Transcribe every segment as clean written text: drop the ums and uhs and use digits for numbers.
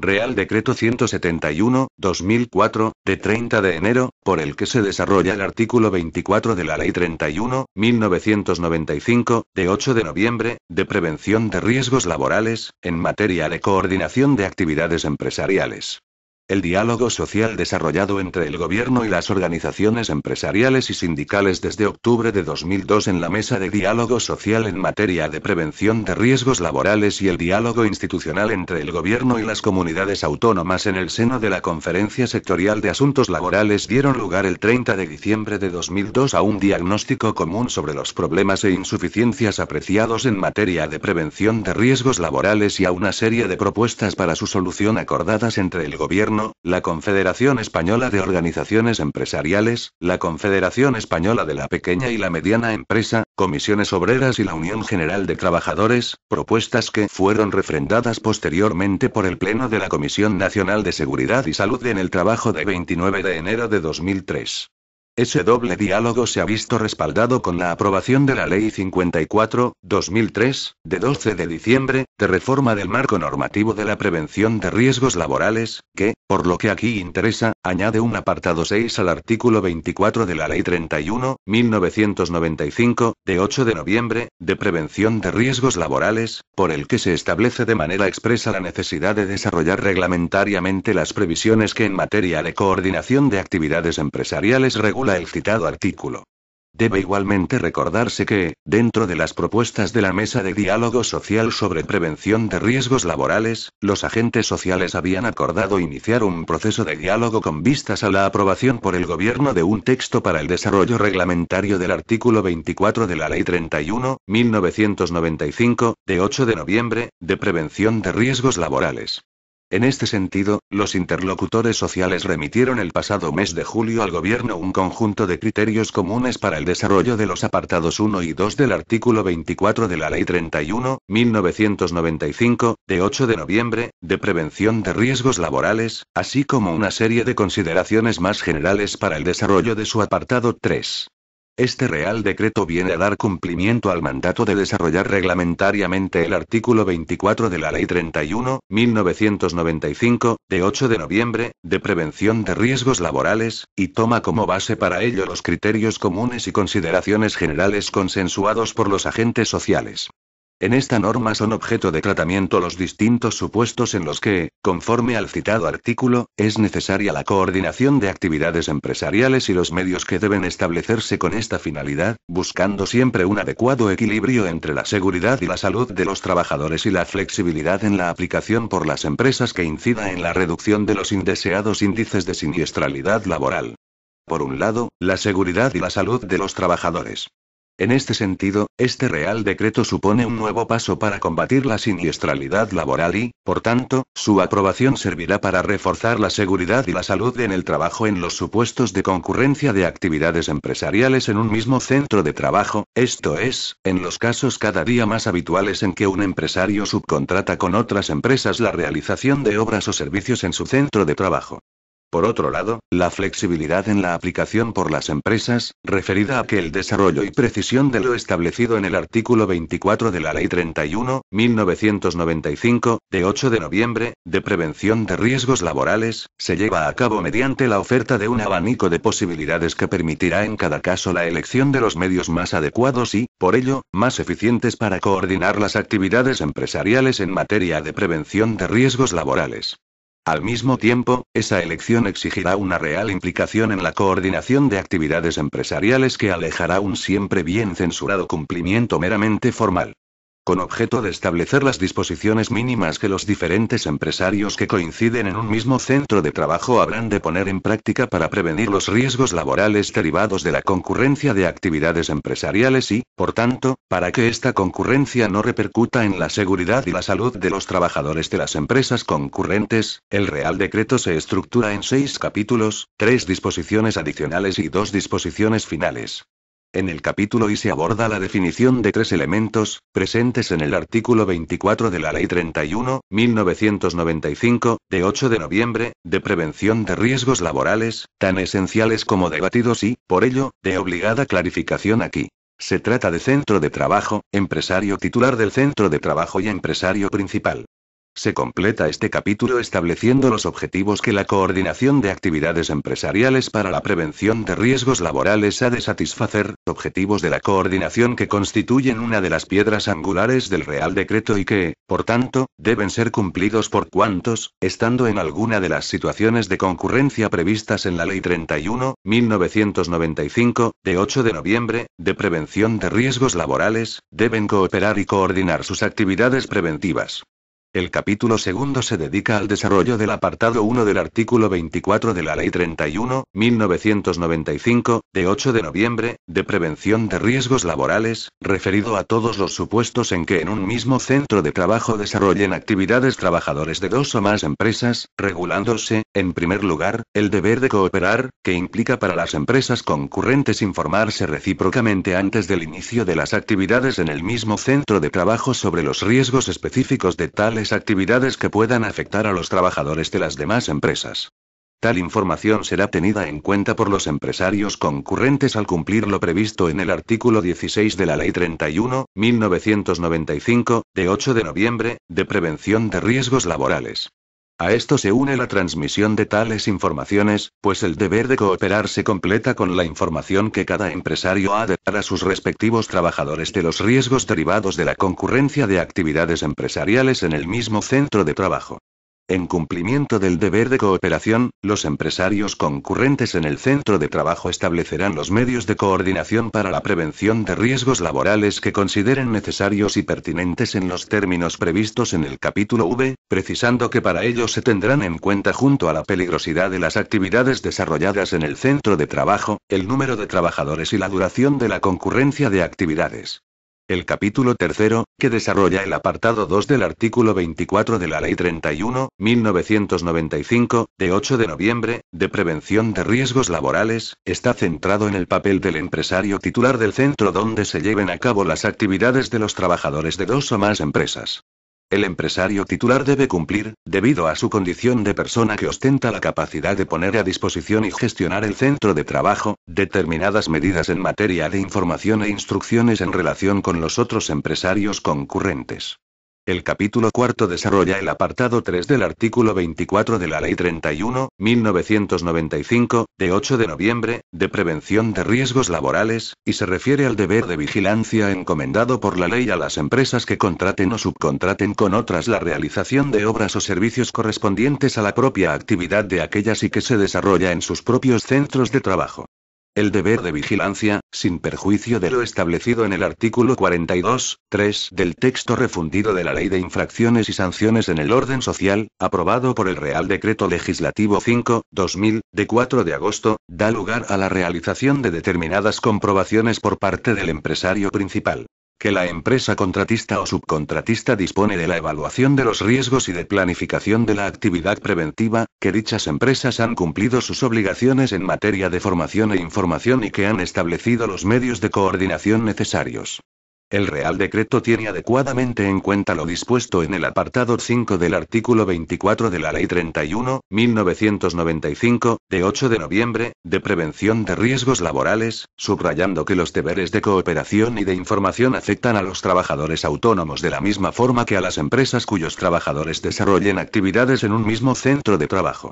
Real Decreto 171/2004, de 30 de enero, por el que se desarrolla el artículo 24 de la Ley 31/1995, de 8 de noviembre, de prevención de riesgos laborales, en materia de coordinación de actividades empresariales. El diálogo social desarrollado entre el Gobierno y las organizaciones empresariales y sindicales desde octubre de 2002 en la Mesa de Diálogo Social en materia de prevención de riesgos laborales y el diálogo institucional entre el Gobierno y las comunidades autónomas en el seno de la Conferencia Sectorial de Asuntos Laborales dieron lugar el 30 de diciembre de 2002 a un diagnóstico común sobre los problemas e insuficiencias apreciados en materia de prevención de riesgos laborales y a una serie de propuestas para su solución acordadas entre el Gobierno, la Confederación Española de Organizaciones Empresariales, la Confederación Española de la Pequeña y la Mediana Empresa, Comisiones Obreras y la Unión General de Trabajadores, propuestas que fueron refrendadas posteriormente por el Pleno de la Comisión Nacional de Seguridad y Salud en el trabajo de 29 de enero de 2003. Ese doble diálogo se ha visto respaldado con la aprobación de la Ley 54/2003, de 12 de diciembre, de reforma del marco normativo de la prevención de riesgos laborales, que, por lo que aquí interesa, añade un apartado 6 al artículo 24 de la Ley 31/1995, de 8 de noviembre, de prevención de riesgos laborales, por el que se establece de manera expresa la necesidad de desarrollar reglamentariamente las previsiones que en materia de coordinación de actividades empresariales regula el citado artículo. Debe igualmente recordarse que, dentro de las propuestas de la Mesa de Diálogo Social sobre Prevención de Riesgos Laborales, los agentes sociales habían acordado iniciar un proceso de diálogo con vistas a la aprobación por el Gobierno de un texto para el desarrollo reglamentario del artículo 24 de la Ley 31/1995, de 8 de noviembre, de prevención de riesgos laborales. En este sentido, los interlocutores sociales remitieron el pasado mes de julio al Gobierno un conjunto de criterios comunes para el desarrollo de los apartados 1 y 2 del artículo 24 de la Ley 31/1995, de 8 de noviembre, de prevención de riesgos laborales, así como una serie de consideraciones más generales para el desarrollo de su apartado 3. Este Real Decreto viene a dar cumplimiento al mandato de desarrollar reglamentariamente el artículo 24 de la Ley 31/1995, de 8 de noviembre, de prevención de riesgos laborales, y toma como base para ello los criterios comunes y consideraciones generales consensuados por los agentes sociales. En esta norma son objeto de tratamiento los distintos supuestos en los que, conforme al citado artículo, es necesaria la coordinación de actividades empresariales y los medios que deben establecerse con esta finalidad, buscando siempre un adecuado equilibrio entre la seguridad y la salud de los trabajadores y la flexibilidad en la aplicación por las empresas que incida en la reducción de los indeseados índices de siniestralidad laboral. Por un lado, la seguridad y la salud de los trabajadores. En este sentido, este Real Decreto supone un nuevo paso para combatir la siniestralidad laboral y, por tanto, su aprobación servirá para reforzar la seguridad y la salud en el trabajo en los supuestos de concurrencia de actividades empresariales en un mismo centro de trabajo, esto es, en los casos cada día más habituales en que un empresario subcontrata con otras empresas la realización de obras o servicios en su centro de trabajo. Por otro lado, la flexibilidad en la aplicación por las empresas, referida a que el desarrollo y precisión de lo establecido en el artículo 24 de la Ley 31/1995, de 8 de noviembre, de prevención de riesgos laborales, se lleva a cabo mediante la oferta de un abanico de posibilidades que permitirá en cada caso la elección de los medios más adecuados y, por ello, más eficientes para coordinar las actividades empresariales en materia de prevención de riesgos laborales. Al mismo tiempo, esa elección exigirá una real implicación en la coordinación de actividades empresariales que alejará un siempre bien censurado cumplimiento meramente formal. Con objeto de establecer las disposiciones mínimas que los diferentes empresarios que coinciden en un mismo centro de trabajo habrán de poner en práctica para prevenir los riesgos laborales derivados de la concurrencia de actividades empresariales y, por tanto, para que esta concurrencia no repercuta en la seguridad y la salud de los trabajadores de las empresas concurrentes, el Real Decreto se estructura en 6 capítulos, 3 disposiciones adicionales y 2 disposiciones finales. En el capítulo I se aborda la definición de 3 elementos, presentes en el artículo 24 de la Ley 31/1995, de 8 de noviembre, de prevención de riesgos laborales, tan esenciales como debatidos y, por ello, de obligada clarificación aquí. Se trata de centro de trabajo, empresario titular del centro de trabajo y empresario principal. Se completa este capítulo estableciendo los objetivos que la coordinación de actividades empresariales para la prevención de riesgos laborales ha de satisfacer, objetivos de la coordinación que constituyen una de las piedras angulares del Real Decreto y que, por tanto, deben ser cumplidos por cuantos, estando en alguna de las situaciones de concurrencia previstas en la Ley 31/1995, de 8 de noviembre, de prevención de riesgos laborales, deben cooperar y coordinar sus actividades preventivas. El capítulo segundo se dedica al desarrollo del apartado 1 del artículo 24 de la Ley 31/1995, de 8 de noviembre, de prevención de riesgos laborales, referido a todos los supuestos en que en un mismo centro de trabajo desarrollen actividades trabajadores de dos o más empresas, regulándose, en primer lugar, el deber de cooperar, que implica para las empresas concurrentes informarse recíprocamente antes del inicio de las actividades en el mismo centro de trabajo sobre los riesgos específicos de tales actividades que puedan afectar a los trabajadores de las demás empresas. Tal información será tenida en cuenta por los empresarios concurrentes al cumplir lo previsto en el artículo 16 de la Ley 31/1995, de 8 de noviembre, de prevención de riesgos laborales. A esto se une la transmisión de tales informaciones, pues el deber de cooperar se completa con la información que cada empresario ha de dar a sus respectivos trabajadores de los riesgos derivados de la concurrencia de actividades empresariales en el mismo centro de trabajo. En cumplimiento del deber de cooperación, los empresarios concurrentes en el centro de trabajo establecerán los medios de coordinación para la prevención de riesgos laborales que consideren necesarios y pertinentes en los términos previstos en el capítulo V, precisando que para ello se tendrán en cuenta junto a la peligrosidad de las actividades desarrolladas en el centro de trabajo, el número de trabajadores y la duración de la concurrencia de actividades. El capítulo tercero, que desarrolla el apartado 2 del artículo 24 de la Ley 31/1995, de 8 de noviembre, de prevención de riesgos laborales, está centrado en el papel del empresario titular del centro donde se lleven a cabo las actividades de los trabajadores de dos o más empresas. El empresario titular debe cumplir, debido a su condición de persona que ostenta la capacidad de poner a disposición y gestionar el centro de trabajo, determinadas medidas en materia de información e instrucciones en relación con los otros empresarios concurrentes. El capítulo cuarto desarrolla el apartado 3 del artículo 24 de la Ley 31/1995, de 8 de noviembre, de prevención de riesgos laborales, y se refiere al deber de vigilancia encomendado por la ley a las empresas que contraten o subcontraten con otras la realización de obras o servicios correspondientes a la propia actividad de aquellas y que se desarrolla en sus propios centros de trabajo. El deber de vigilancia, sin perjuicio de lo establecido en el artículo 42.3 del texto refundido de la Ley de Infracciones y Sanciones en el Orden Social, aprobado por el Real Decreto Legislativo 5/2000, de 4 de agosto, da lugar a la realización de determinadas comprobaciones por parte del empresario principal. Que la empresa contratista o subcontratista dispone de la evaluación de los riesgos y de planificación de la actividad preventiva, que dichas empresas han cumplido sus obligaciones en materia de formación e información y que han establecido los medios de coordinación necesarios. El Real Decreto tiene adecuadamente en cuenta lo dispuesto en el apartado 5 del artículo 24 de la Ley 31/1995, de 8 de noviembre, de prevención de riesgos laborales, subrayando que los deberes de cooperación y de información afectan a los trabajadores autónomos de la misma forma que a las empresas cuyos trabajadores desarrollen actividades en un mismo centro de trabajo.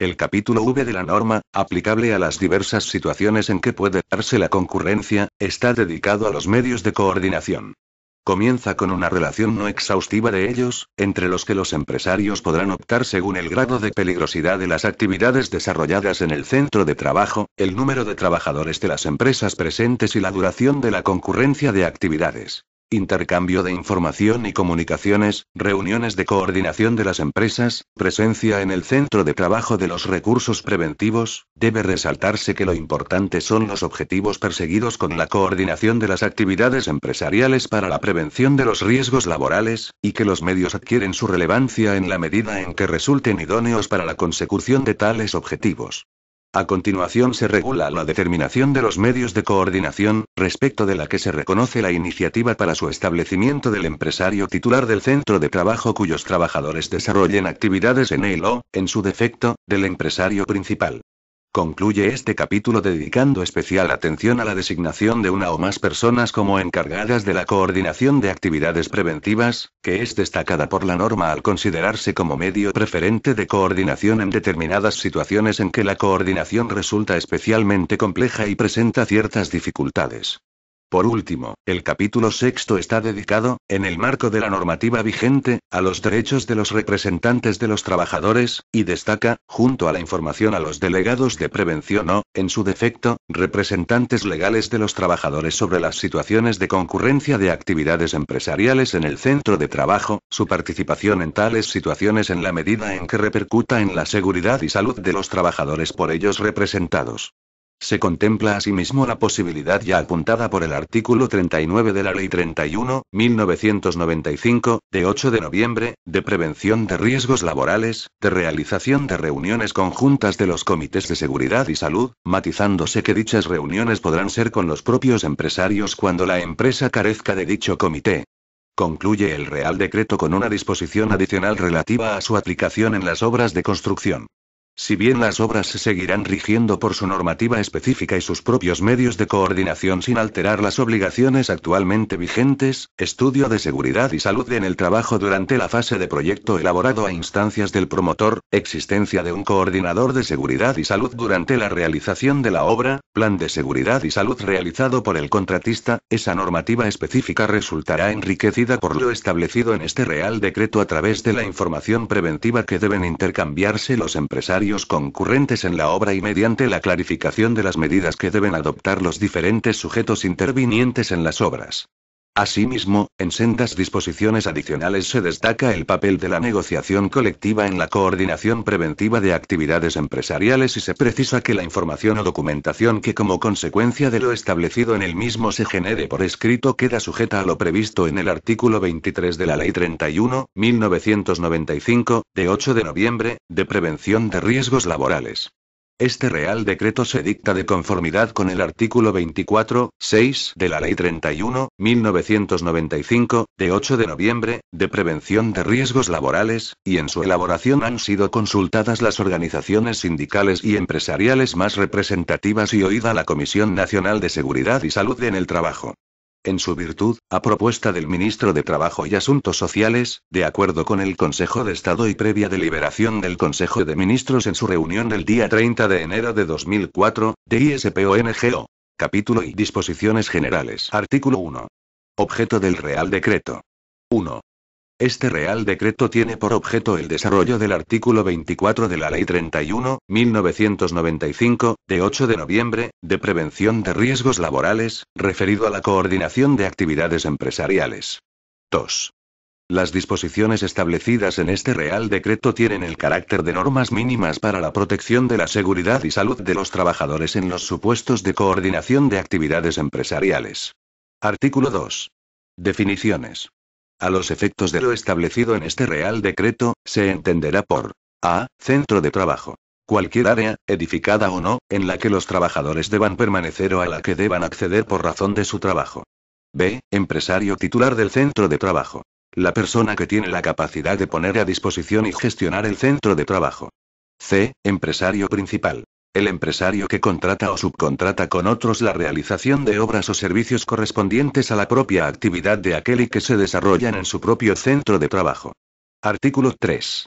El capítulo V de la norma, aplicable a las diversas situaciones en que puede darse la concurrencia, está dedicado a los medios de coordinación. Comienza con una relación no exhaustiva de ellos, entre los que los empresarios podrán optar según el grado de peligrosidad de las actividades desarrolladas en el centro de trabajo, el número de trabajadores de las empresas presentes y la duración de la concurrencia de actividades. Intercambio de información y comunicaciones, reuniones de coordinación de las empresas, presencia en el centro de trabajo de los recursos preventivos. Debe resaltarse que lo importante son los objetivos perseguidos con la coordinación de las actividades empresariales para la prevención de los riesgos laborales, y que los medios adquieren su relevancia en la medida en que resulten idóneos para la consecución de tales objetivos. A continuación se regula la determinación de los medios de coordinación, respecto de la que se reconoce la iniciativa para su establecimiento del empresario titular del centro de trabajo cuyos trabajadores desarrollen actividades en él o, en su defecto, del empresario principal. Concluye este capítulo dedicando especial atención a la designación de una o más personas como encargadas de la coordinación de actividades preventivas, que es destacada por la norma al considerarse como medio preferente de coordinación en determinadas situaciones en que la coordinación resulta especialmente compleja y presenta ciertas dificultades. Por último, el capítulo sexto está dedicado, en el marco de la normativa vigente, a los derechos de los representantes de los trabajadores, y destaca, junto a la información a los delegados de prevención o, en su defecto, representantes legales de los trabajadores sobre las situaciones de concurrencia de actividades empresariales en el centro de trabajo, su participación en tales situaciones en la medida en que repercuta en la seguridad y salud de los trabajadores por ellos representados. Se contempla asimismo la posibilidad ya apuntada por el artículo 39 de la Ley 31/1995, de 8 de noviembre, de prevención de riesgos laborales, de realización de reuniones conjuntas de los comités de seguridad y salud, matizándose que dichas reuniones podrán ser con los propios empresarios cuando la empresa carezca de dicho comité. Concluye el Real Decreto con una disposición adicional relativa a su aplicación en las obras de construcción. Si bien las obras se seguirán rigiendo por su normativa específica y sus propios medios de coordinación sin alterar las obligaciones actualmente vigentes, estudio de seguridad y salud en el trabajo durante la fase de proyecto elaborado a instancias del promotor, existencia de un coordinador de seguridad y salud durante la realización de la obra, plan de seguridad y salud realizado por el contratista, esa normativa específica resultará enriquecida por lo establecido en este Real Decreto a través de la información preventiva que deben intercambiarse los empresarios concurrentes en la obra y mediante la clarificación de las medidas que deben adoptar los diferentes sujetos intervinientes en las obras. Asimismo, en sendas disposiciones adicionales se destaca el papel de la negociación colectiva en la coordinación preventiva de actividades empresariales y se precisa que la información o documentación que como consecuencia de lo establecido en el mismo se genere por escrito queda sujeta a lo previsto en el artículo 23 de la Ley 31/1995, de 8 de noviembre, de prevención de riesgos laborales. Este Real Decreto se dicta de conformidad con el artículo 24.6 de la Ley 31/1995, de 8 de noviembre, de prevención de riesgos laborales, y en su elaboración han sido consultadas las organizaciones sindicales y empresariales más representativas y oída la Comisión Nacional de Seguridad y Salud en el Trabajo. En su virtud, a propuesta del Ministro de Trabajo y Asuntos Sociales, de acuerdo con el Consejo de Estado y previa deliberación del Consejo de Ministros en su reunión del día 30 de enero de 2004, de ISPONGO. Capítulo y disposiciones generales. Artículo 1. Objeto del Real Decreto. 1. Este Real Decreto tiene por objeto el desarrollo del artículo 24 de la Ley 31/1995, de 8 de noviembre, de prevención de riesgos laborales, referido a la coordinación de actividades empresariales. 2. Las disposiciones establecidas en este Real Decreto tienen el carácter de normas mínimas para la protección de la seguridad y salud de los trabajadores en los supuestos de coordinación de actividades empresariales. Artículo 2. Definiciones. A los efectos de lo establecido en este Real Decreto, se entenderá por a. Centro de trabajo. Cualquier área, edificada o no, en la que los trabajadores deban permanecer o a la que deban acceder por razón de su trabajo. b. Empresario titular del centro de trabajo. La persona que tiene la capacidad de poner a disposición y gestionar el centro de trabajo. c. Empresario principal. El empresario que contrata o subcontrata con otros la realización de obras o servicios correspondientes a la propia actividad de aquel y que se desarrollan en su propio centro de trabajo. Artículo 3.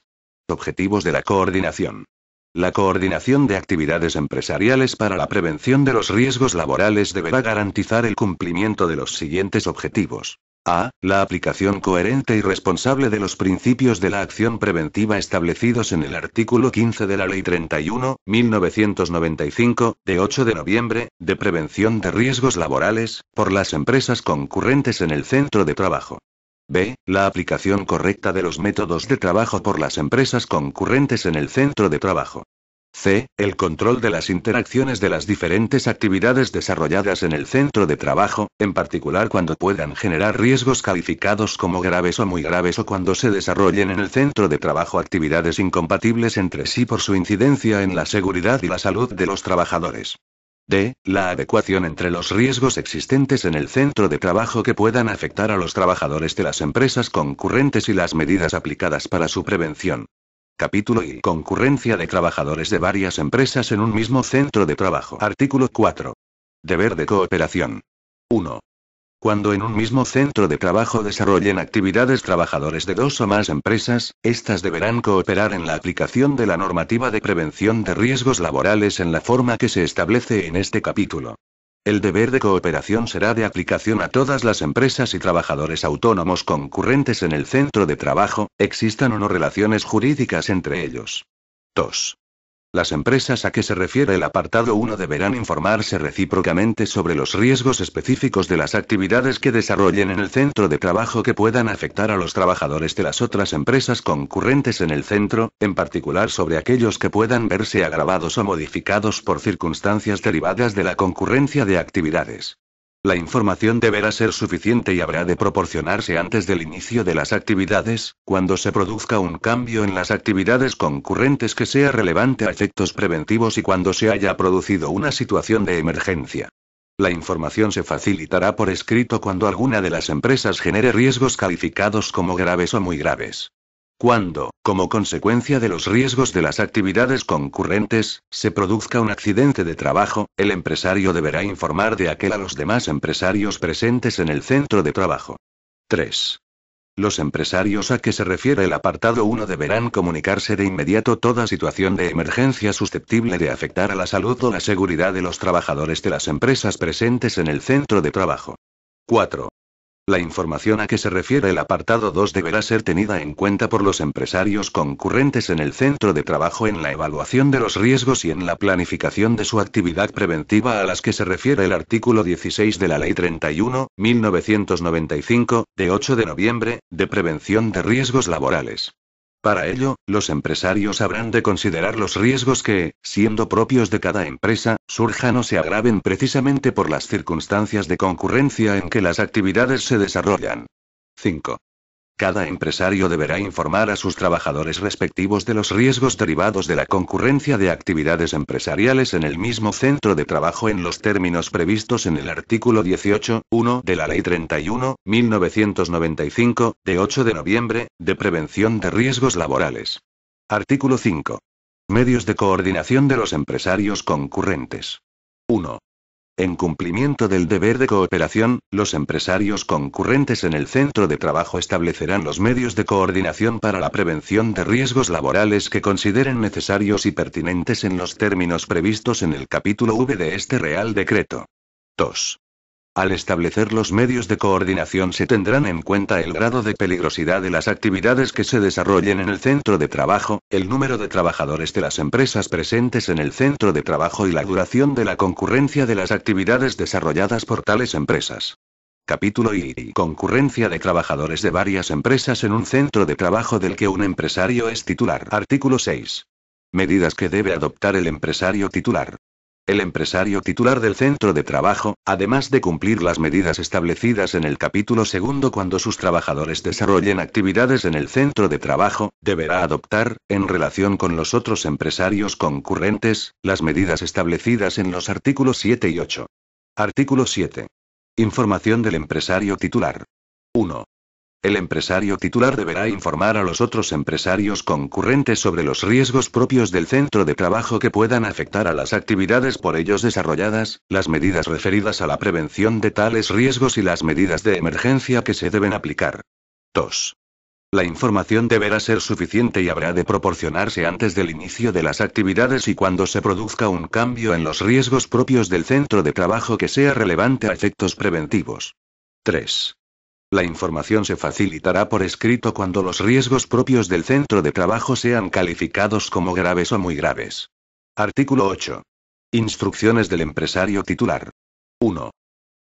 Objetivos de la coordinación. La coordinación de actividades empresariales para la prevención de los riesgos laborales deberá garantizar el cumplimiento de los siguientes objetivos. A. La aplicación coherente y responsable de los principios de la acción preventiva establecidos en el artículo 15 de la Ley 31/1995, de 8 de noviembre, de prevención de riesgos laborales, por las empresas concurrentes en el centro de trabajo. B. La aplicación correcta de los métodos de trabajo por las empresas concurrentes en el centro de trabajo. C. El control de las interacciones de las diferentes actividades desarrolladas en el centro de trabajo, en particular cuando puedan generar riesgos calificados como graves o muy graves o cuando se desarrollen en el centro de trabajo actividades incompatibles entre sí por su incidencia en la seguridad y la salud de los trabajadores. D. La adecuación entre los riesgos existentes en el centro de trabajo que puedan afectar a los trabajadores de las empresas concurrentes y las medidas aplicadas para su prevención. Capítulo y concurrencia de trabajadores de varias empresas en un mismo centro de trabajo. Artículo 4. Deber de cooperación. 1. Cuando en un mismo centro de trabajo desarrollen actividades trabajadores de dos o más empresas, éstas deberán cooperar en la aplicación de la normativa de prevención de riesgos laborales en la forma que se establece en este capítulo. El deber de cooperación será de aplicación a todas las empresas y trabajadores autónomos concurrentes en el centro de trabajo, existan o no relaciones jurídicas entre ellos. 2. Las empresas a que se refiere el apartado 1 deberán informarse recíprocamente sobre los riesgos específicos de las actividades que desarrollen en el centro de trabajo que puedan afectar a los trabajadores de las otras empresas concurrentes en el centro, en particular sobre aquellos que puedan verse agravados o modificados por circunstancias derivadas de la concurrencia de actividades. La información deberá ser suficiente y habrá de proporcionarse antes del inicio de las actividades, cuando se produzca un cambio en las actividades concurrentes que sea relevante a efectos preventivos y cuando se haya producido una situación de emergencia. La información se facilitará por escrito cuando alguna de las empresas genere riesgos calificados como graves o muy graves. Cuando, como consecuencia de los riesgos de las actividades concurrentes, se produzca un accidente de trabajo, el empresario deberá informar de aquel a los demás empresarios presentes en el centro de trabajo. 3. Los empresarios a que se refiere el apartado 1 deberán comunicarse de inmediato toda situación de emergencia susceptible de afectar a la salud o la seguridad de los trabajadores de las empresas presentes en el centro de trabajo. 4. La información a que se refiere el apartado 2 deberá ser tenida en cuenta por los empresarios concurrentes en el centro de trabajo en la evaluación de los riesgos y en la planificación de su actividad preventiva a las que se refiere el artículo 16 de la Ley 31/1995, de 8 de noviembre, de prevención de riesgos laborales. Para ello, los empresarios habrán de considerar los riesgos que, siendo propios de cada empresa, surjan o se agraven precisamente por las circunstancias de concurrencia en que las actividades se desarrollan. 5. Cada empresario deberá informar a sus trabajadores respectivos de los riesgos derivados de la concurrencia de actividades empresariales en el mismo centro de trabajo en los términos previstos en el artículo 18.1 de la Ley 31/1995, de 8 de noviembre, de prevención de riesgos laborales. Artículo 5. Medios de coordinación de los empresarios concurrentes. 1. En cumplimiento del deber de cooperación, los empresarios concurrentes en el centro de trabajo establecerán los medios de coordinación para la prevención de riesgos laborales que consideren necesarios y pertinentes en los términos previstos en el capítulo V de este Real Decreto. 2. Al establecer los medios de coordinación se tendrán en cuenta el grado de peligrosidad de las actividades que se desarrollen en el centro de trabajo, el número de trabajadores de las empresas presentes en el centro de trabajo y la duración de la concurrencia de las actividades desarrolladas por tales empresas. Capítulo I. Concurrencia de trabajadores de varias empresas en un centro de trabajo del que un empresario es titular. Artículo 6. Medidas que debe adoptar el empresario titular. El empresario titular del centro de trabajo, además de cumplir las medidas establecidas en el capítulo 2 cuando sus trabajadores desarrollen actividades en el centro de trabajo, deberá adoptar, en relación con los otros empresarios concurrentes, las medidas establecidas en los artículos 7 y 8. Artículo 7. Información del empresario titular. 1. El empresario titular deberá informar a los otros empresarios concurrentes sobre los riesgos propios del centro de trabajo que puedan afectar a las actividades por ellos desarrolladas, las medidas referidas a la prevención de tales riesgos y las medidas de emergencia que se deben aplicar. 2. La información deberá ser suficiente y habrá de proporcionarse antes del inicio de las actividades y cuando se produzca un cambio en los riesgos propios del centro de trabajo que sea relevante a efectos preventivos. 3. La información se facilitará por escrito cuando los riesgos propios del centro de trabajo sean calificados como graves o muy graves. Artículo 8. Instrucciones del empresario titular. 1.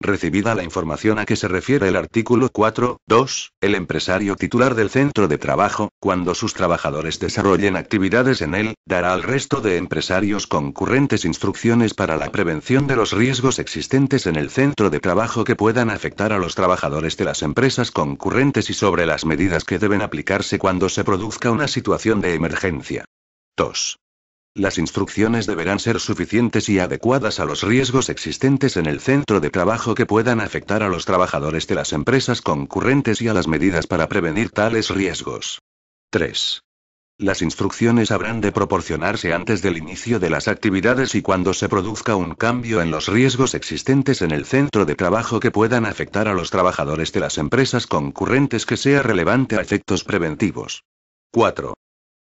Recibida la información a que se refiere el artículo 4.2, el empresario titular del centro de trabajo, cuando sus trabajadores desarrollen actividades en él, dará al resto de empresarios concurrentes instrucciones para la prevención de los riesgos existentes en el centro de trabajo que puedan afectar a los trabajadores de las empresas concurrentes y sobre las medidas que deben aplicarse cuando se produzca una situación de emergencia. 2. Las instrucciones deberán ser suficientes y adecuadas a los riesgos existentes en el centro de trabajo que puedan afectar a los trabajadores de las empresas concurrentes y a las medidas para prevenir tales riesgos. 3. Las instrucciones habrán de proporcionarse antes del inicio de las actividades y cuando se produzca un cambio en los riesgos existentes en el centro de trabajo que puedan afectar a los trabajadores de las empresas concurrentes que sea relevante a efectos preventivos. 4.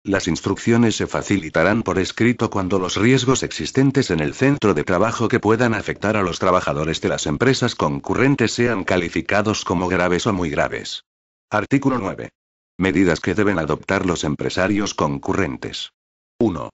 Las instrucciones se facilitarán por escrito cuando los riesgos existentes en el centro de trabajo que puedan afectar a los trabajadores de las empresas concurrentes sean calificados como graves o muy graves. Artículo 9. Medidas que deben adoptar los empresarios concurrentes. 1.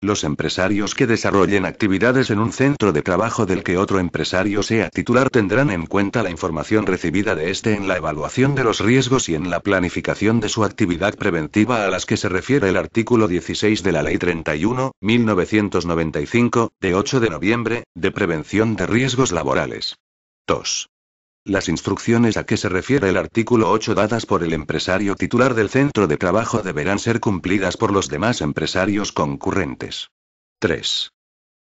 Los empresarios que desarrollen actividades en un centro de trabajo del que otro empresario sea titular tendrán en cuenta la información recibida de éste en la evaluación de los riesgos y en la planificación de su actividad preventiva a las que se refiere el artículo 16 de la Ley 31/1995, de 8 de noviembre, de prevención de riesgos laborales. 2. Las instrucciones a que se refiere el artículo 8 dadas por el empresario titular del centro de trabajo deberán ser cumplidas por los demás empresarios concurrentes. 3.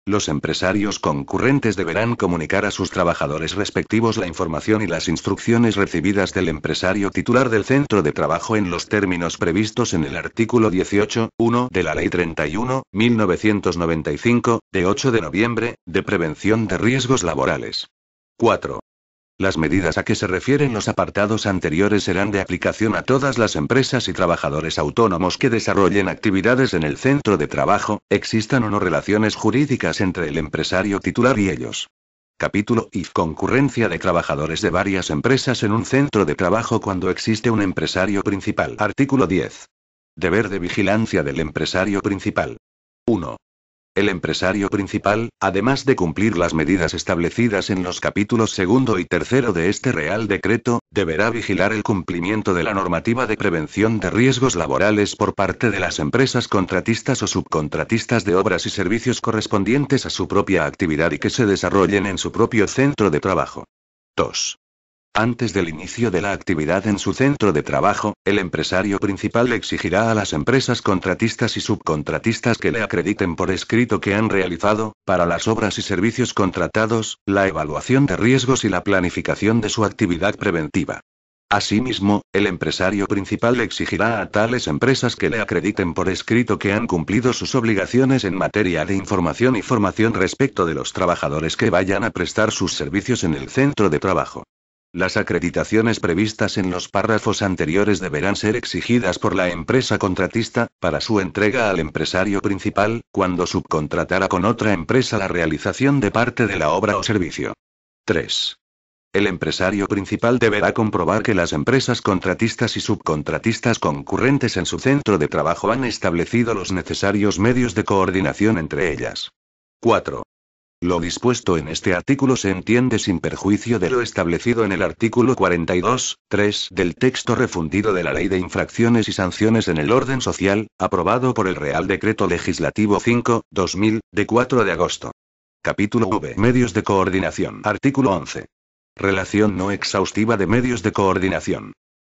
Los empresarios concurrentes deberán comunicar a sus trabajadores respectivos la información y las instrucciones recibidas del empresario titular del centro de trabajo en los términos previstos en el artículo 18.1 de la Ley 31/1995, de 8 de noviembre, de prevención de riesgos laborales. 4. Las medidas a que se refieren los apartados anteriores serán de aplicación a todas las empresas y trabajadores autónomos que desarrollen actividades en el centro de trabajo, existan o no relaciones jurídicas entre el empresario titular y ellos. Capítulo I. Concurrencia de trabajadores de varias empresas en un centro de trabajo cuando existe un empresario principal. Artículo 10. Deber de vigilancia del empresario principal. 1. El empresario principal, además de cumplir las medidas establecidas en los capítulos 2 y 3 de este Real Decreto, deberá vigilar el cumplimiento de la normativa de prevención de riesgos laborales por parte de las empresas contratistas o subcontratistas de obras y servicios correspondientes a su propia actividad y que se desarrollen en su propio centro de trabajo. 2. Antes del inicio de la actividad en su centro de trabajo, el empresario principal exigirá a las empresas contratistas y subcontratistas que le acrediten por escrito que han realizado, para las obras y servicios contratados, la evaluación de riesgos y la planificación de su actividad preventiva. Asimismo, el empresario principal exigirá a tales empresas que le acrediten por escrito que han cumplido sus obligaciones en materia de información y formación respecto de los trabajadores que vayan a prestar sus servicios en el centro de trabajo. Las acreditaciones previstas en los párrafos anteriores deberán ser exigidas por la empresa contratista, para su entrega al empresario principal, cuando subcontratara con otra empresa la realización de parte de la obra o servicio. 3. El empresario principal deberá comprobar que las empresas contratistas y subcontratistas concurrentes en su centro de trabajo han establecido los necesarios medios de coordinación entre ellas. 4. Lo dispuesto en este artículo se entiende sin perjuicio de lo establecido en el artículo 42.3 del texto refundido de la Ley de Infracciones y Sanciones en el Orden Social, aprobado por el Real Decreto Legislativo 5/2000, de 4 de agosto. Capítulo V. Medios de coordinación. Artículo 11. Relación no exhaustiva de medios de coordinación.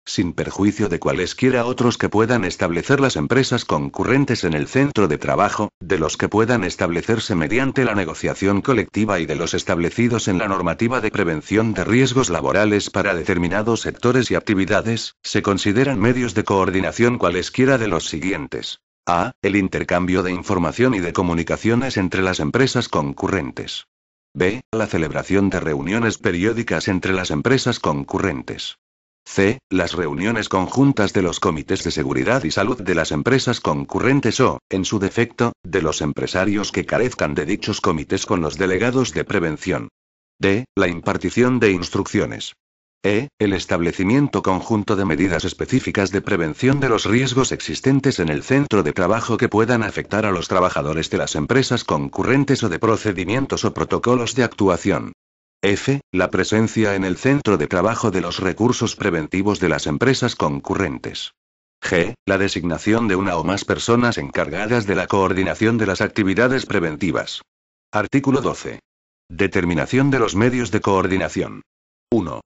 Sin perjuicio de cualesquiera otros que puedan establecer las empresas concurrentes en el centro de trabajo, de los que puedan establecerse mediante la negociación colectiva y de los establecidos en la normativa de prevención de riesgos laborales para determinados sectores y actividades, se consideran medios de coordinación cualesquiera de los siguientes. A. El intercambio de información y de comunicaciones entre las empresas concurrentes. B. La celebración de reuniones periódicas entre las empresas concurrentes. C. Las reuniones conjuntas de los comités de seguridad y salud de las empresas concurrentes o, en su defecto, de los empresarios que carezcan de dichos comités con los delegados de prevención. D. La impartición de instrucciones. E. El establecimiento conjunto de medidas específicas de prevención de los riesgos existentes en el centro de trabajo que puedan afectar a los trabajadores de las empresas concurrentes o de procedimientos o protocolos de actuación. F. La presencia en el centro de trabajo de los recursos preventivos de las empresas concurrentes. G. La designación de una o más personas encargadas de la coordinación de las actividades preventivas. Artículo 12. Determinación de los medios de coordinación. 1.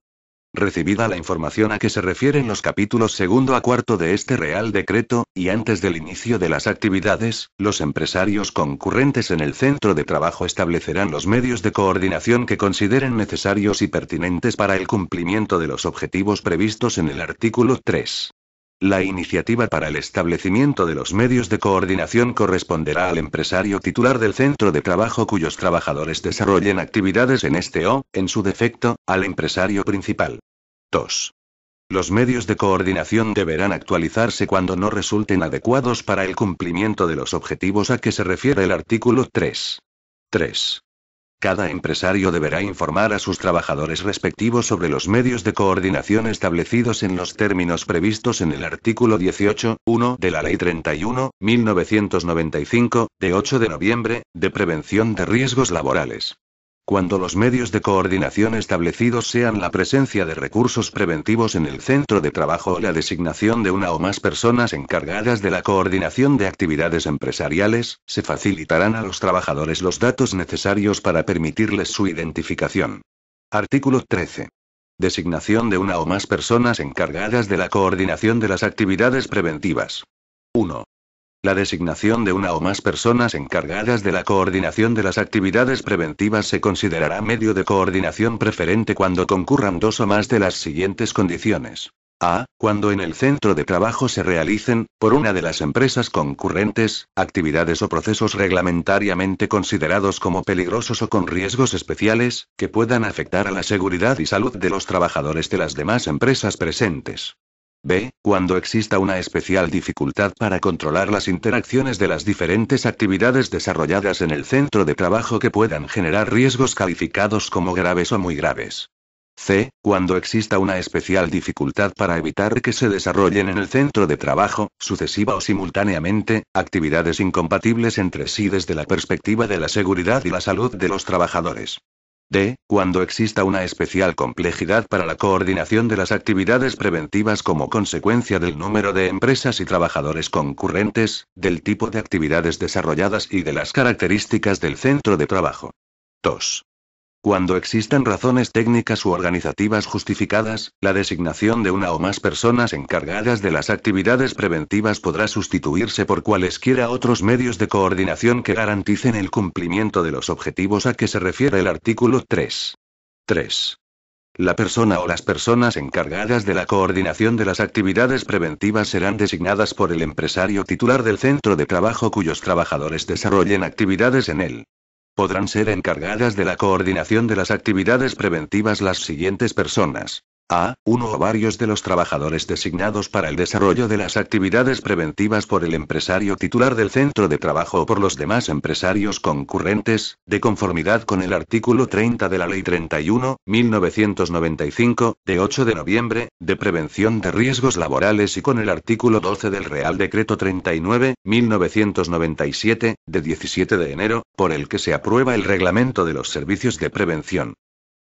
Recibida la información a que se refieren los capítulos 2 a 4 de este Real Decreto, y antes del inicio de las actividades, los empresarios concurrentes en el centro de trabajo establecerán los medios de coordinación que consideren necesarios y pertinentes para el cumplimiento de los objetivos previstos en el artículo 3. La iniciativa para el establecimiento de los medios de coordinación corresponderá al empresario titular del centro de trabajo cuyos trabajadores desarrollen actividades en este o, en su defecto, al empresario principal. 2. Los medios de coordinación deberán actualizarse cuando no resulten adecuados para el cumplimiento de los objetivos a que se refiere el artículo 3. 3. Cada empresario deberá informar a sus trabajadores respectivos sobre los medios de coordinación establecidos en los términos previstos en el artículo 18.1 de la Ley 31.1995, de 8 de noviembre, de prevención de riesgos laborales. Cuando los medios de coordinación establecidos sean la presencia de recursos preventivos en el centro de trabajo o la designación de una o más personas encargadas de la coordinación de actividades empresariales, se facilitarán a los trabajadores los datos necesarios para permitirles su identificación. Artículo 13. Designación de una o más personas encargadas de la coordinación de las actividades preventivas. 1. La designación de una o más personas encargadas de la coordinación de las actividades preventivas se considerará medio de coordinación preferente cuando concurran dos o más de las siguientes condiciones. A. Cuando en el centro de trabajo se realicen, por una de las empresas concurrentes, actividades o procesos reglamentariamente considerados como peligrosos o con riesgos especiales, que puedan afectar a la seguridad y salud de los trabajadores de las demás empresas presentes. B. Cuando exista una especial dificultad para controlar las interacciones de las diferentes actividades desarrolladas en el centro de trabajo que puedan generar riesgos calificados como graves o muy graves. C. Cuando exista una especial dificultad para evitar que se desarrollen en el centro de trabajo, sucesiva o simultáneamente, actividades incompatibles entre sí desde la perspectiva de la seguridad y la salud de los trabajadores. D. Cuando exista una especial complejidad para la coordinación de las actividades preventivas como consecuencia del número de empresas y trabajadores concurrentes, del tipo de actividades desarrolladas y de las características del centro de trabajo. 2. Cuando existan razones técnicas u organizativas justificadas, la designación de una o más personas encargadas de las actividades preventivas podrá sustituirse por cualesquiera otros medios de coordinación que garanticen el cumplimiento de los objetivos a que se refiere el artículo 3. 3. La persona o las personas encargadas de la coordinación de las actividades preventivas serán designadas por el empresario titular del centro de trabajo cuyos trabajadores desarrollen actividades en él. Podrán ser encargadas de la coordinación de las actividades preventivas las siguientes personas. A. Uno o varios de los trabajadores designados para el desarrollo de las actividades preventivas por el empresario titular del centro de trabajo o por los demás empresarios concurrentes, de conformidad con el artículo 30 de la Ley 31.1995, de 8 de noviembre, de prevención de riesgos laborales y con el artículo 12 del Real Decreto 39.1997, de 17 de enero, por el que se aprueba el Reglamento de los Servicios de Prevención.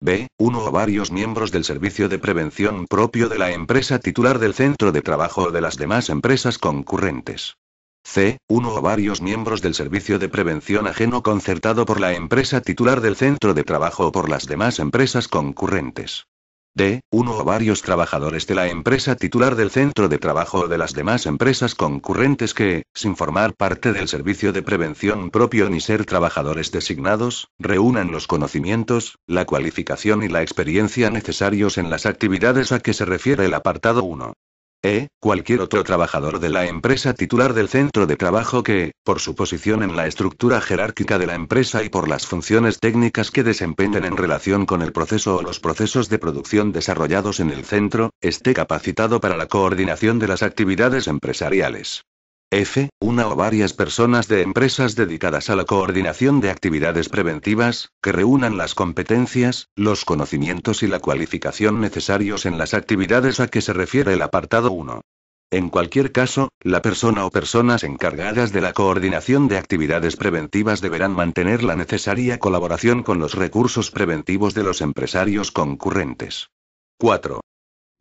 B. Uno o varios miembros del servicio de prevención propio de la empresa titular del centro de trabajo o de las demás empresas concurrentes. C. Uno o varios miembros del servicio de prevención ajeno concertado por la empresa titular del centro de trabajo o por las demás empresas concurrentes. D. Uno o varios trabajadores de la empresa titular del centro de trabajo o de las demás empresas concurrentes que, sin formar parte del servicio de prevención propio ni ser trabajadores designados, reúnan los conocimientos, la cualificación y la experiencia necesarios en las actividades a que se refiere el apartado 1. Cualquier otro trabajador de la empresa titular del centro de trabajo que, por su posición en la estructura jerárquica de la empresa y por las funciones técnicas que desempeñen en relación con el proceso o los procesos de producción desarrollados en el centro, esté capacitado para la coordinación de las actividades empresariales. F. Una o varias personas de empresas dedicadas a la coordinación de actividades preventivas, que reúnan las competencias, los conocimientos y la cualificación necesarios en las actividades a que se refiere el apartado 1. En cualquier caso, la persona o personas encargadas de la coordinación de actividades preventivas deberán mantener la necesaria colaboración con los recursos preventivos de los empresarios concurrentes. 4.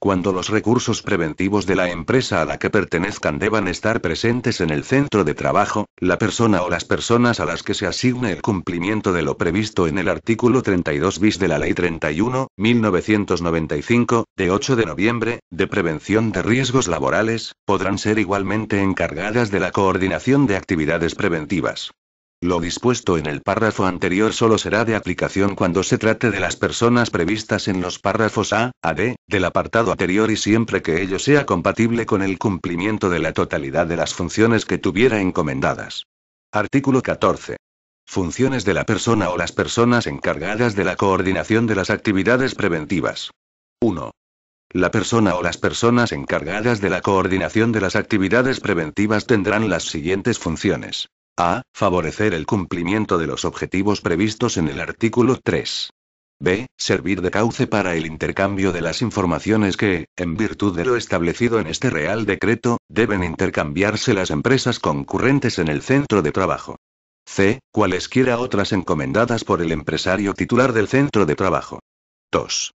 Cuando los recursos preventivos de la empresa a la que pertenezcan deban estar presentes en el centro de trabajo, la persona o las personas a las que se asigne el cumplimiento de lo previsto en el artículo 32 bis de la Ley 31.1995, de 8 de noviembre, de prevención de riesgos laborales, podrán ser igualmente encargadas de la coordinación de actividades preventivas. Lo dispuesto en el párrafo anterior solo será de aplicación cuando se trate de las personas previstas en los párrafos A D, del apartado anterior y siempre que ello sea compatible con el cumplimiento de la totalidad de las funciones que tuviera encomendadas. Artículo 14. Funciones de la persona o las personas encargadas de la coordinación de las actividades preventivas. 1. La persona o las personas encargadas de la coordinación de las actividades preventivas tendrán las siguientes funciones. A. Favorecer el cumplimiento de los objetivos previstos en el artículo 3. B. Servir de cauce para el intercambio de las informaciones que, en virtud de lo establecido en este Real Decreto, deben intercambiarse las empresas concurrentes en el centro de trabajo. C. Cualesquiera otras encomendadas por el empresario titular del centro de trabajo. 2.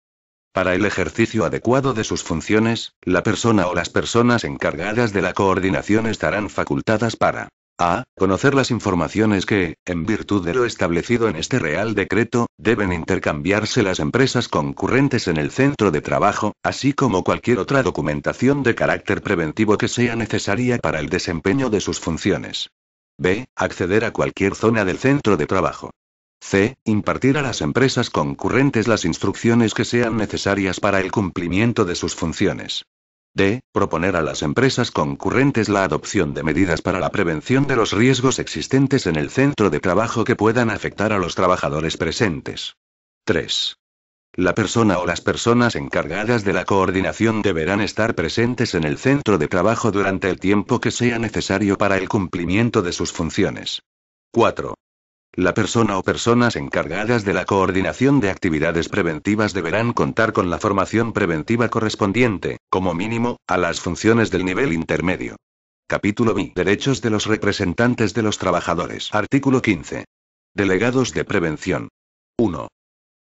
Para el ejercicio adecuado de sus funciones, la persona o las personas encargadas de la coordinación estarán facultadas para A. Conocer las informaciones que, en virtud de lo establecido en este Real Decreto, deben intercambiarse las empresas concurrentes en el centro de trabajo, así como cualquier otra documentación de carácter preventivo que sea necesaria para el desempeño de sus funciones. B. Acceder a cualquier zona del centro de trabajo. C. Impartir a las empresas concurrentes las instrucciones que sean necesarias para el cumplimiento de sus funciones. D. Proponer a las empresas concurrentes la adopción de medidas para la prevención de los riesgos existentes en el centro de trabajo que puedan afectar a los trabajadores presentes. 3. La persona o las personas encargadas de la coordinación deberán estar presentes en el centro de trabajo durante el tiempo que sea necesario para el cumplimiento de sus funciones. 4. La persona o personas encargadas de la coordinación de actividades preventivas deberán contar con la formación preventiva correspondiente, como mínimo, a las funciones del nivel intermedio. Capítulo B. Derechos de los representantes de los trabajadores. Artículo 15. Delegados de prevención. 1.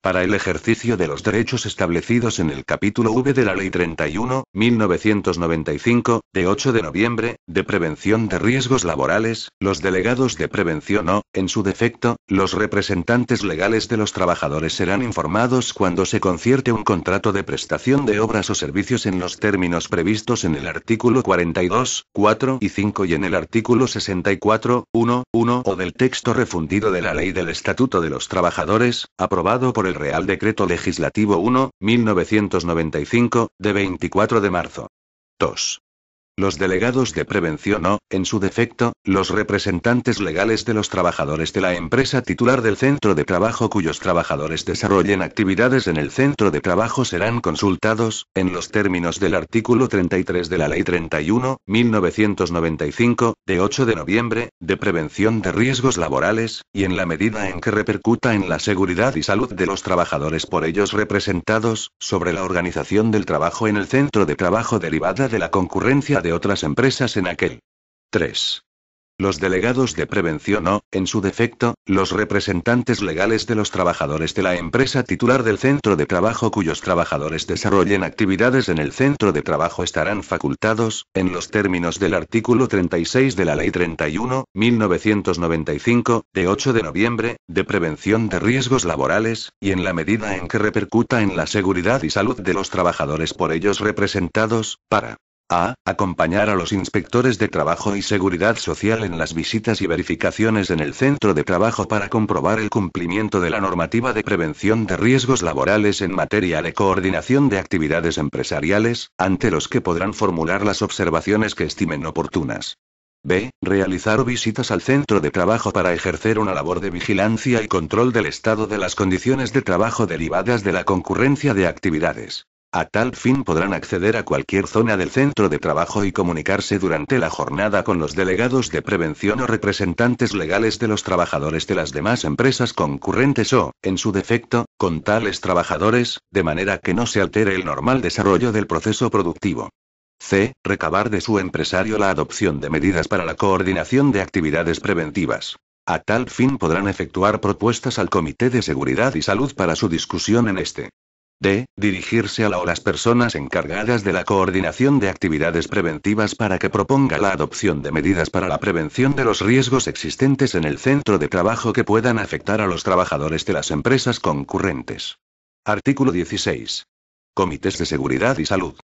Para el ejercicio de los derechos establecidos en el capítulo V de la Ley 31/1995, de 8 de noviembre, de prevención de riesgos laborales, los delegados de prevención o, en su defecto, los representantes legales de los trabajadores serán informados cuando se concierte un contrato de prestación de obras o servicios en los términos previstos en el artículo 42, 4 y 5 y en el artículo 64, 1, 1 o del texto refundido de la Ley del Estatuto de los Trabajadores, aprobado por el Real Decreto Legislativo 1/1995, de 24 de marzo. 2. Los delegados de prevención o, en su defecto, los representantes legales de los trabajadores de la empresa titular del centro de trabajo cuyos trabajadores desarrollen actividades en el centro de trabajo serán consultados, en los términos del artículo 33 de la Ley 31/1995, de 8 de noviembre, de prevención de riesgos laborales, y en la medida en que repercuta en la seguridad y salud de los trabajadores por ellos representados, sobre la organización del trabajo en el centro de trabajo derivada de la concurrencia de otras empresas en aquel. 3. Los delegados de prevención o, en su defecto, los representantes legales de los trabajadores de la empresa titular del centro de trabajo cuyos trabajadores desarrollen actividades en el centro de trabajo estarán facultados, en los términos del artículo 36 de la Ley 31/1995, de 8 de noviembre, de prevención de riesgos laborales, y en la medida en que repercuta en la seguridad y salud de los trabajadores por ellos representados, para A. Acompañar a los inspectores de trabajo y seguridad social en las visitas y verificaciones en el centro de trabajo para comprobar el cumplimiento de la normativa de prevención de riesgos laborales en materia de coordinación de actividades empresariales, ante los que podrán formular las observaciones que estimen oportunas. B. Realizar visitas al centro de trabajo para ejercer una labor de vigilancia y control del estado de las condiciones de trabajo derivadas de la concurrencia de actividades. A tal fin podrán acceder a cualquier zona del centro de trabajo y comunicarse durante la jornada con los delegados de prevención o representantes legales de los trabajadores de las demás empresas concurrentes o, en su defecto, con tales trabajadores, de manera que no se altere el normal desarrollo del proceso productivo. C. Recabar de su empresario la adopción de medidas para la coordinación de actividades preventivas. A tal fin podrán efectuar propuestas al Comité de Seguridad y Salud para su discusión en este. D. Dirigirse a la o las personas encargadas de la coordinación de actividades preventivas para que proponga la adopción de medidas para la prevención de los riesgos existentes en el centro de trabajo que puedan afectar a los trabajadores de las empresas concurrentes. Artículo 16. Comités de Seguridad y Salud.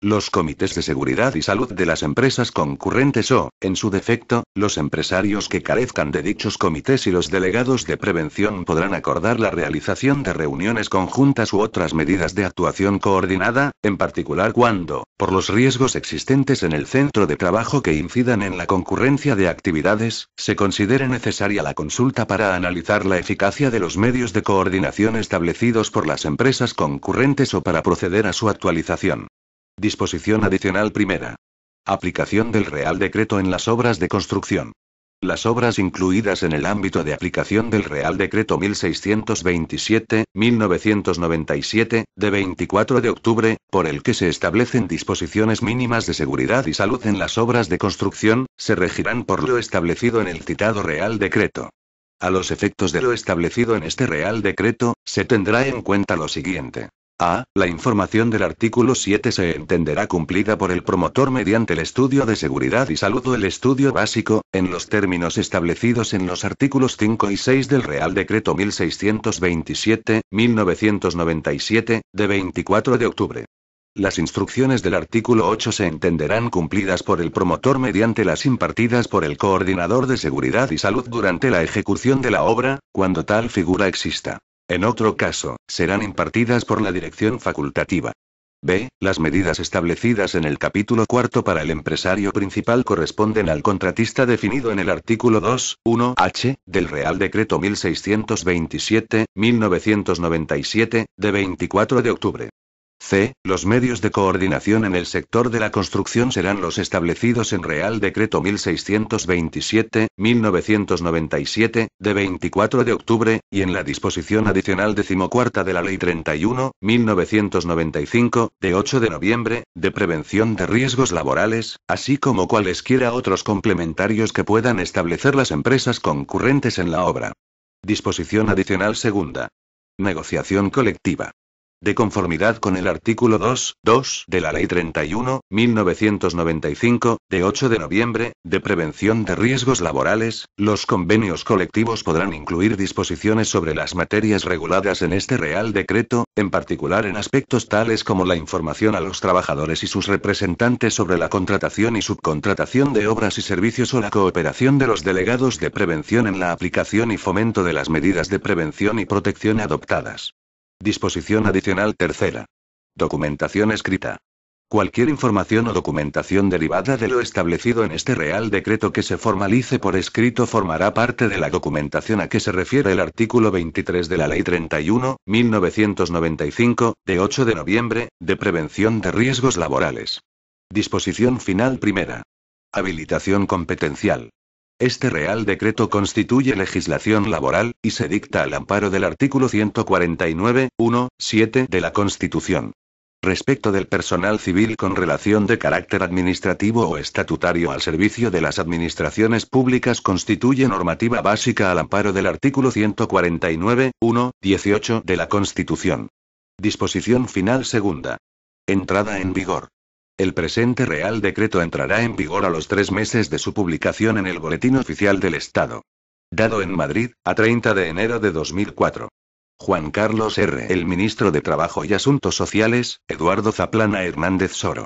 Los comités de seguridad y salud de las empresas concurrentes o, en su defecto, los empresarios que carezcan de dichos comités y los delegados de prevención podrán acordar la realización de reuniones conjuntas u otras medidas de actuación coordinada, en particular cuando, por los riesgos existentes en el centro de trabajo que incidan en la concurrencia de actividades, se considere necesaria la consulta para analizar la eficacia de los medios de coordinación establecidos por las empresas concurrentes o para proceder a su actualización. Disposición adicional primera. Aplicación del Real Decreto en las obras de construcción. Las obras incluidas en el ámbito de aplicación del Real Decreto 1627/1997, de 24 de octubre, por el que se establecen disposiciones mínimas de seguridad y salud en las obras de construcción, se regirán por lo establecido en el citado Real Decreto. A los efectos de lo establecido en este Real Decreto, se tendrá en cuenta lo siguiente. A. La información del artículo 7 se entenderá cumplida por el promotor mediante el estudio de seguridad y salud o el estudio básico, en los términos establecidos en los artículos 5 y 6 del Real Decreto 1627/1997, de 24 de octubre. Las instrucciones del artículo 8 se entenderán cumplidas por el promotor mediante las impartidas por el coordinador de seguridad y salud durante la ejecución de la obra, cuando tal figura exista. En otro caso, serán impartidas por la dirección facultativa. B. Las medidas establecidas en el capítulo cuarto para el empresario principal corresponden al contratista definido en el artículo 2.1 del Real Decreto 1627/1997, de 24 de octubre. C. Los medios de coordinación en el sector de la construcción serán los establecidos en Real Decreto 1627/1997, de 24 de octubre, y en la disposición adicional 14ª de la Ley 31/1995, de 8 de noviembre, de prevención de riesgos laborales, así como cualesquiera otros complementarios que puedan establecer las empresas concurrentes en la obra. Disposición adicional segunda. Negociación colectiva. De conformidad con el artículo 2.2 de la Ley 31/1995, de 8 de noviembre, de prevención de riesgos laborales, los convenios colectivos podrán incluir disposiciones sobre las materias reguladas en este Real Decreto, en particular en aspectos tales como la información a los trabajadores y sus representantes sobre la contratación y subcontratación de obras y servicios o la cooperación de los delegados de prevención en la aplicación y fomento de las medidas de prevención y protección adoptadas. Disposición adicional tercera. Documentación escrita. Cualquier información o documentación derivada de lo establecido en este Real Decreto que se formalice por escrito formará parte de la documentación a que se refiere el artículo 23 de la Ley 31/1995, de 8 de noviembre, de prevención de riesgos laborales. Disposición final primera. Habilitación competencial. Este Real Decreto constituye legislación laboral, y se dicta al amparo del artículo 149.1.7 de la Constitución. Respecto del personal civil con relación de carácter administrativo o estatutario al servicio de las administraciones públicas constituye normativa básica al amparo del artículo 149.1.18 de la Constitución. Disposición final segunda. Entrada en vigor. El presente Real Decreto entrará en vigor a los 3 meses de su publicación en el Boletín Oficial del Estado. Dado en Madrid, a 30 de enero de 2004. Juan Carlos R. El ministro de Trabajo y Asuntos Sociales, Eduardo Zaplana Hernández Soro.